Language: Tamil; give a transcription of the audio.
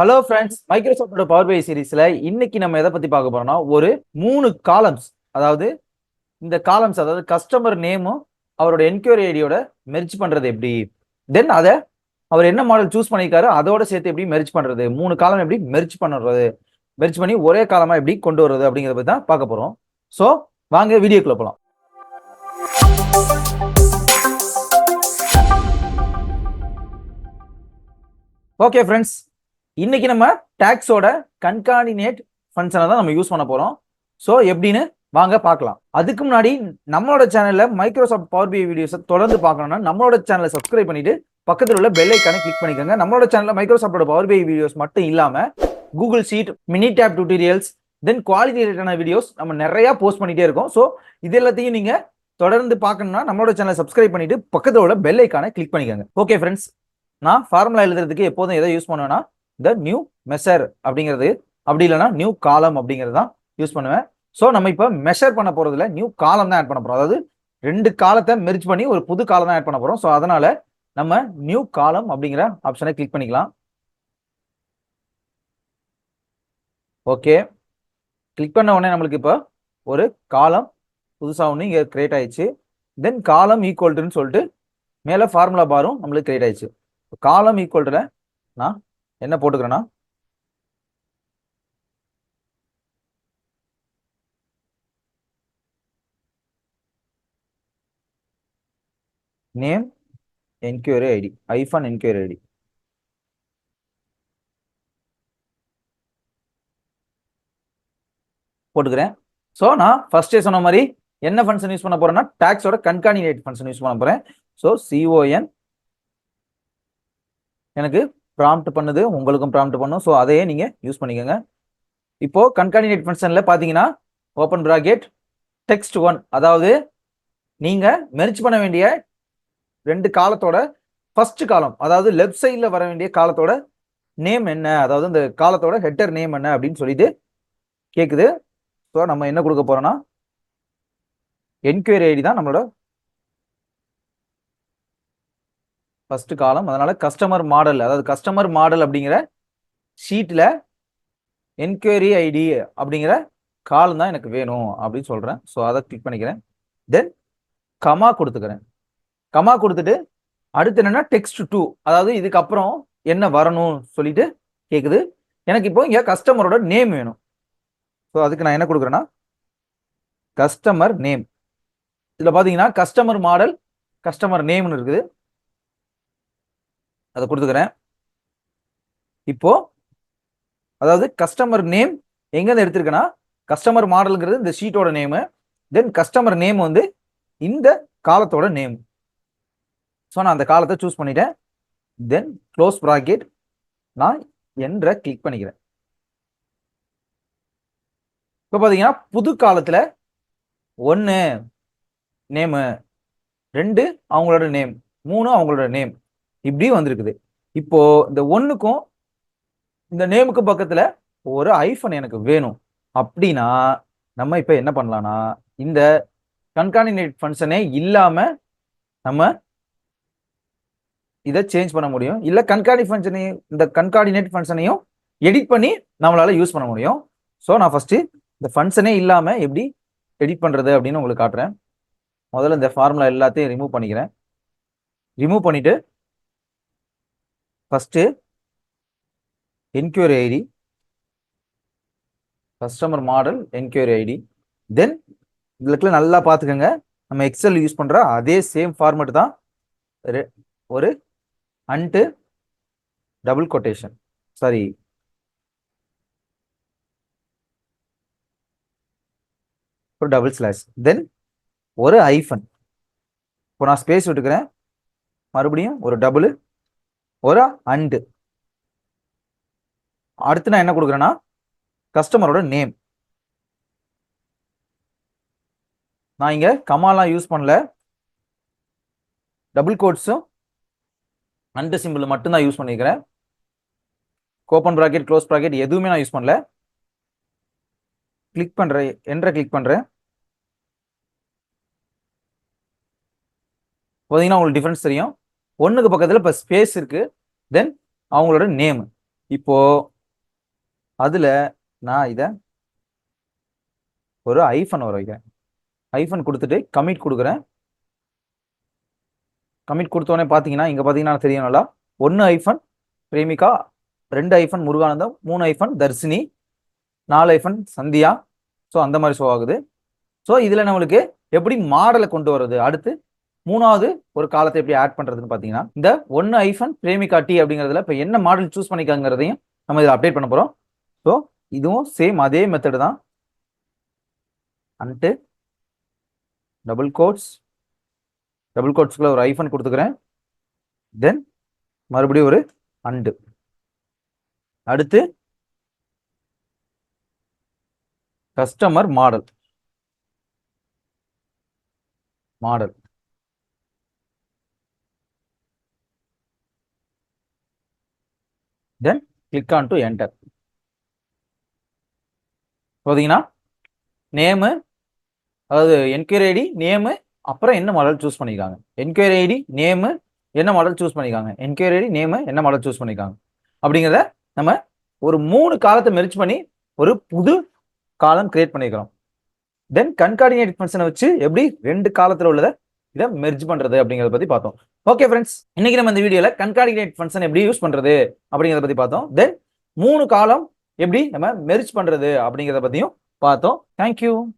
ஹலோ ஃப்ரெண்ட்ஸ், மைக்ரோசாஃப்டோட பவர் பை சீரிஸ்ல இன்னைக்கு நம்ம எதை பத்தி பார்க்க போறோம்னா, ஒரு 3 காலம்ஸ். அதாவது இந்த காலம்ஸ், அதாவது கஸ்டமர் நேமும் அவரோட என்கொயரி ஐடியோட மெர்ஜ் பண்றது எப்படி, தென் அதை அவர் என்ன மாடல் சூஸ் பண்ணியிருக்காரு அதோட சேர்த்து எப்படி மெர்ஜ் பண்றது, 3 காலம் எப்படி மெர்ஜ் பண்ணுறது, மெர்ஜ் பண்ணி ஒரே காலமா எப்படி கொண்டு வர்றது அப்படிங்கிறத பத்தி தான் பார்க்க போறோம். ஸோ வாங்க வீடியோக்குள்ள போலாம். ஓகே ஃப்ரெண்ட்ஸ், இன்னைக்கு நம்ம டாக்ஸோட கன்கார்டினேட் ஃபங்க்ஷனை தான் நம்ம யூஸ் பண்ண போறோம். ஸோ எப்படின்னு வாங்க பார்க்கலாம். அதுக்கு முன்னாடி நம்மளோட சேனல்ல மைக்ரோசாஃப்ட் பவர் பி வீடியோஸை தொடர்ந்து பார்க்கணும்னா நம்மளோட சேனலை சப்ஸ்கிரைப் பண்ணிட்டு பக்கத்தில் உள்ள பெல் ஐக்கானை கிளிக் பண்ணிக்கோங்க. நம்மளோட சேனல்ல மைக்ரோசாஃப்டோட பவர் பி வீடியோஸ் மட்டும் இல்லாம Google sheet, mini tab tutorials, then quality ரிலேட்டடான வீடியோஸ் நம்ம நிறைய போஸ்ட் பண்ணிட்டே இருக்கோம். ஸோ இது எல்லாத்தையும் நீங்க தொடர்ந்து பார்க்கணும்னா நம்மளோட சேனலை சப்ஸ்கிரைப் பண்ணிட்டு பக்கத்தில் உள்ள பெல் ஐக்கானை கிளிக் பண்ணிக்கோங்க. ஓகே ஃப்ரெண்ட்ஸ், நான் ஃபார்முலா எழுதுறதுக்கு எப்போதும் எதை யூஸ் பண்ணுவேன்னா இந்த நியூ மெஷர் அப்படிங்கிறது, அப்படி இல்லைன்னா நியூ காலம் அப்படிங்கிறது தான் யூஸ் பண்ணுவேன். ஸோ நம்ம இப்போ மெஷர் பண்ண போறதுல நியூ காலம் தான் ஆட் பண்ண போறோம். அதாவது 2 காலத்தை மெர்ஜ் பண்ணி ஒரு புது காலம் தான் ஆட் பண்ண போறோம். ஸோ அதனால நம்ம நியூ காலம் அப்படிங்கிற ஆப்ஷனை கிளிக் பண்ணிக்கலாம். ஓகே, கிளிக் பண்ண உடனே நம்மளுக்கு இப்போ ஒரு காலம் புதுசாக ஒன்று இங்கே கிரியேட் ஆயிடுச்சு. தென் காலம் ஈக்குவல்டுன்னு சொல்லிட்டு மேலே ஃபார்முலா பாரும் நம்மளுக்கு கிரியேட் ஆயிடுச்சு. காலம் ஈக்குவல்டுல நான் என்ன போட்டுக்கிறேன்னா, name enquiry ID hyphen enquiry ID போட்டுக்கிறேன். ஸோ நான் ஃபர்ஸ்டே சொன்ன மாதிரி என்ன ஃபங்க்ஷன் யூஸ் பண்ண போறேன்னா டாக்ஸோட கன்கார்டினேட் ஃபங்க்ஷன் யூஸ் பண்ண போறேன். ஸோ CON எனக்கு ப்ராம்ப்ட் பண்ணுது, உங்களுக்கும் ப்ராம்ப்ட் பண்ணும். ஸோ அதையே நீங்க யூஸ் பண்ணிக்கோங்க. இப்போ கன்கார்டினேட் ஃபங்க்ஷன்ல பாத்தீங்கன்னா ஓப்பன் பிராக்கெட் டெக்ஸ்ட் 1, அதாவது நீங்க மெர்ஜ் பண்ண வேண்டிய 2 காலத்தோட ஃபர்ஸ்ட் காலம், அதாவது லெஃப்ட் சைட்ல வர வேண்டிய காலத்தோட நேம் என்ன, அதாவது இந்த காலத்தோட ஹெட்டர் நேம் என்ன அப்படின்னு சொல்லிட்டு கேக்குது. ஸோ நம்ம என்ன கொடுக்க போறோம்னா என்கொயரி ஐடி தான் நம்மளோட ஃபர்ஸ்ட் காலம். அதனால கஸ்டமர் மாடல், அதாவது கஸ்டமர் மாடல் அப்படிங்கிற ஷீட்ல என்கொயரி ஐடி அப்படிங்கிற காலம் தான் எனக்கு வேணும் அப்படின்னு சொல்றேன். ஸோ அதை கிளிக் பண்ணிக்கிறேன். தென் கமா கொடுத்துக்கிறேன். கமா கொடுத்துட்டு அடுத்து என்னன்னா டெக்ஸ்ட் 2, அதாவது இதுக்கப்புறம் என்ன வரணும் சொல்லிட்டு கேக்குது. எனக்கு இப்போ இங்க கஸ்டமரோட நேம் வேணும். ஸோ அதுக்கு நான் என்ன கொடுக்குறேன்னா கஸ்டமர் நேம். இதுல பாத்தீங்கன்னா கஸ்டமர் மாடல், கஸ்டமர் நேம்னு இருக்குது, அதை கொடுத்துக்கிறேன். இப்போ அதாவது கஸ்டமர் நேம் எங்க இருந்து எடுத்திருக்கேன்னா கஸ்டமர் மாடல்ங்கிறது இந்த ஷீட்டோட நேமு, தென் கஸ்டமர் நேம் வந்து இந்த காலத்தோட நேம். ஸோ நான் அந்த காலத்தை சூஸ் பண்ணிட்டேன். தென் க்ளோஸ் ப்ராக்கெட், நான் என்ற கிளிக் பண்ணிக்கிறேன். இப்போ பாத்தீங்கன்னா புது காலத்துல 1 நேமு, 2 அவங்களோட நேம், 3 அவங்களோட நேம், இப்படி வந்திருக்குது. இப்போ இந்த 1க்கும் இந்த நேமுக்கு பக்கத்துல ஒரு ஐஃபன் எனக்கு வேணும் அப்படின்னா நம்ம இப்ப என்ன பண்ணலாம்னா இந்த கன்கார்டினேட் ஃபங்க்ஷனே இல்லாம நம்ம இதை சேஞ்ச் பண்ண முடியும். இல்ல இந்த கன்கார்டினேட் ஃபங்க்ஷனையும் எடிட் பண்ணி நம்மளால யூஸ் பண்ண முடியும். ஸோ நான் ஃபர்ஸ்ட் இந்த ஃபங்க்ஷனே இல்லாம எப்படி எடிட் பண்றது அப்படின்னு உங்களுக்கு காட்டுறேன். முதல்ல இந்த ஃபார்முலா எல்லாத்தையும் ரிமூவ் பண்ணிக்கிறேன். ரிமூவ் பண்ணிட்டு first enquiry ID, customer model enquiry ID, then இதுல நல்லா பார்த்துக்கோங்க, நம்ம எக்ஸல் யூஸ் பண்ற அதே சேம் ஃபார்மேட் தான். ஒரு அண்ட் டபுள் கொட்டேஷன், சாரி ஒரு டபுள் ஸ்லாஷ், தென் ஒரு ஐஃபன். இப்போ நான் ஸ்பேஸ் விட்டுக்கிறேன், மறுபடியும் ஒரு டபுள், ஒரு அண்ட். அடுத்து நான் என்ன கொடுக்குறேன்னா கஸ்டமரோட நேம். நான் இங்க கமாலாம் யூஸ் பண்ணல, டபுள் கோட்ஸும் அண்ட் சிம்பிள் மட்டும்தான் யூஸ் பண்ணிக்கிறேன். ஓப்பன் பிராக்கெட், க்ளோஸ் பிராக்கெட் எதுவுமே நான் யூஸ் பண்ணல. கிளிக் பண்றேன், என்ற கிளிக் பண்றேன். பார்த்தீங்கன்னா உங்களுக்கு டிஃபரன்ஸ் தெரியும். 1க்கு பக்கத்துல இப்போ ஸ்பேஸ் இருக்கு, தென் அவங்களோட நேம். இப்போ அதுல நான் இத ஒரு ஐஃபன் வர வைக்கிறேன். ஐஃபன் கொடுத்துட்டு கமிட் கொடுக்குறேன். கமிட் கொடுத்தோடனே பார்த்தீங்கன்னா இங்க பார்த்தீங்கன்னா தெரியும் நல்லா 1 ஐஃபன் பிரேமிகா, 2 ஐஃபன் முருகானந்தம், 3 ஐஃபன் தர்ஷினி, 4 ஐஃபன் சந்தியா. ஸோ அந்த மாதிரி ஷோ ஆகுது. ஸோ இதுல நம்மளுக்கு எப்படி மாடலை கொண்டு வர்றது, அடுத்து 3வது ஒரு காலத்தை எப்படி ஆட் பண்றதுன்னு பார்த்தீங்கன்னா இந்த 1 ஐஃபன் பிரேமிகா டி அப்படிங்கிறதுல இப்போ என்ன மாடல் சூஸ் பண்ணிக்காங்கிறதையும் நம்ம இதில் அப்டேட் பண்ண போறோம். ஸோ இதுவும் சேம் அதே மெத்தட் தான். அன்ட்டு டபுள் கோட்ஸ்க்குள்ள ஒரு ஐஃபன் கொடுத்துக்கிறேன். தென் மறுபடியும் ஒரு அண்டு. அடுத்து customer model then click on to enter. பார்த்தீங்கன்னா நேமு, அதாவது என்கொயரி ஐடி நேமு, அப்புறம் என்ன மாடல் சூஸ் பண்ணிக்காங்க, என்கொயரி ஐடி நேமு என்ன மாடல் சூஸ் பண்ணிக்காங்க, என்கொயரி ஐடி நேமு என்ன மாடல் சூஸ் பண்ணிக்காங்க அப்படிங்கிறத நம்ம ஒரு 3 காலத்தை மெர்ஜ் பண்ணி ஒரு புது காலம் கிரியேட் பண்ணிக்கிறோம். தென் கன்கார்டினேட் ஃபங்க்ஷனை வச்சு எப்படி 2 காலத்தில் உள்ளதை இதை மெர்ஜ் பண்றது அப்படிங்கிறத பத்தி பார்த்தோம். ஓகே ஃப்ரெண்ட்ஸ், இன்னைக்கு நம்ம இந்த வீடியோல கன்கார்டினேட் ஃபங்க்ஷன் எப்படி யூஸ் பண்றது அப்படிங்கிறத பத்தி பார்த்தோம். தென் 3 காலம் எப்படி நம்ம மெர்ஜ் பண்றது அப்படிங்கிறத பத்தியும் பார்த்தோம். தேங்க்யூ.